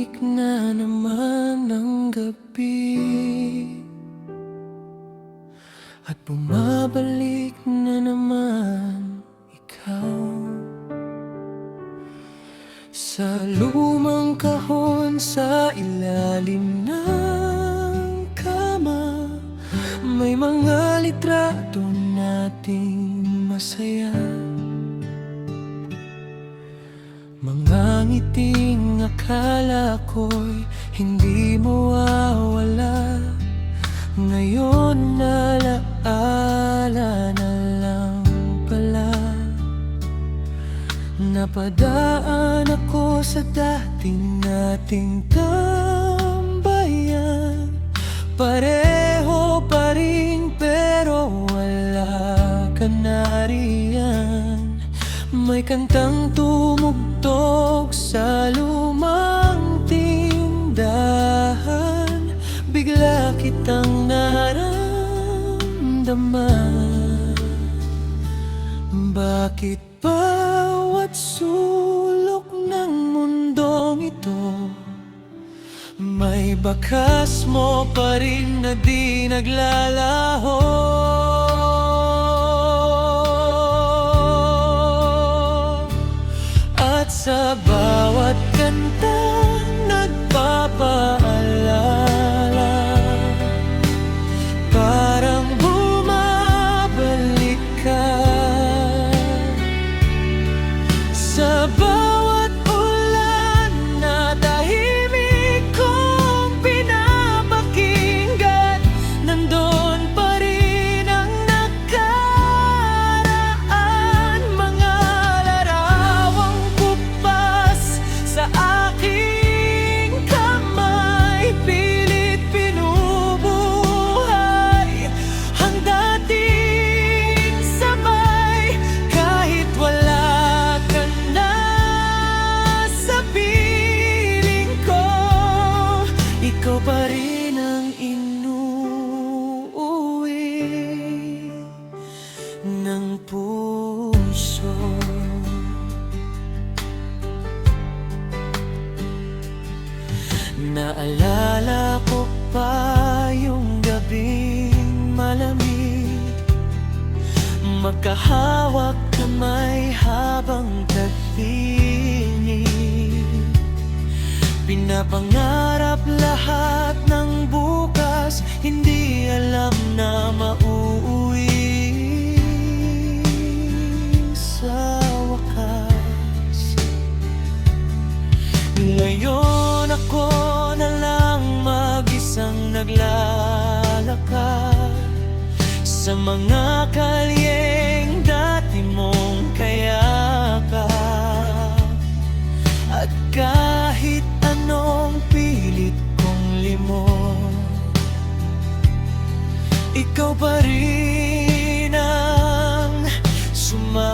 Tahimik na naman ang gabi at bumabalik na naman ikaw sa lumang kahon sa ilalim ng kama. May mga litrato nating masaya, mga ngiting akala ko'y hindi mawawala. Ngayon nalaala na lang pala. Napadaan ako sa dating nating tambayan. Pareho pa rin pero wala ka na riyan. May kantang tumugtog sa lumang tindahan. Bigla kitang naramdaman. Bakit bawat sulok ng mundong ito may bakas mo pa rin na di naglalaho? At sa bawat kantang nagpapaalala, parang bumabalik ka. Sa bawat ulan na tahimik kong pinapakinggan, nandun pa rin ang nakaraan. Mga larawang kupas sa aking kamay, pilit pinubuhay ang dating sabay. Kahit wala ka na sa piling ko, ikaw pa rin ang inuuwi ng puso. Naalala ko pa yung gabing malamig, magkahawak kamay habang tagtingin. Pinapangarap lahat ng bukas, hindi alam na mauuwi sa wakas. Ngayon ako na lang mag-isang naglalakad sa mga kalyeng dati mong kayakap. At kahit anong pilit kong limon, ikaw pa rin ang sumasagot.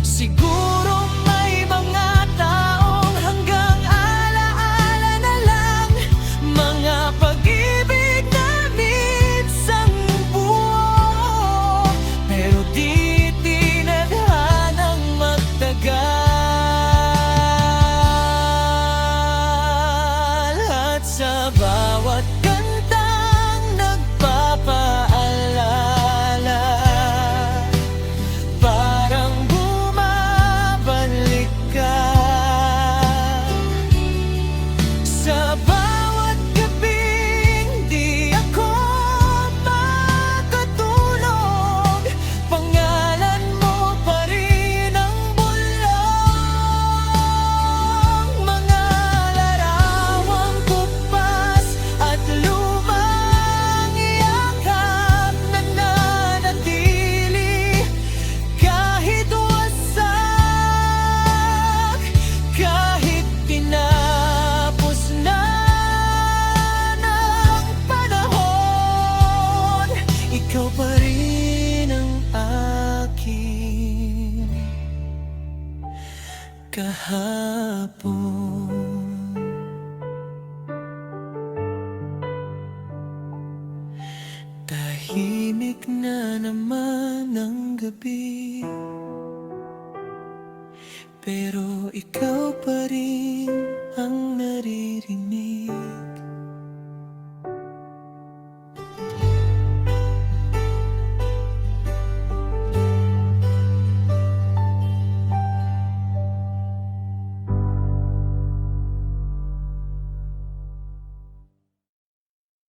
Siguro may mga taong hanggang alaala na lang, mga pag-ibig na minsang buo, pero di tinadhanang magtagal. At sa bawat kantang nagpapaalala, parang bumabalik ka. Sa bawat gabing di ako makatulog, pangalan mo pa rin ang bulong. Mga larawang kupas at lumang yakap na nananatili kahit wasak, kahit tinapos na ng panahon. Ikaw pa rin ang aking kahapon. Tahimik na naman ang gabi, pero ikaw pa rin ang naririnig.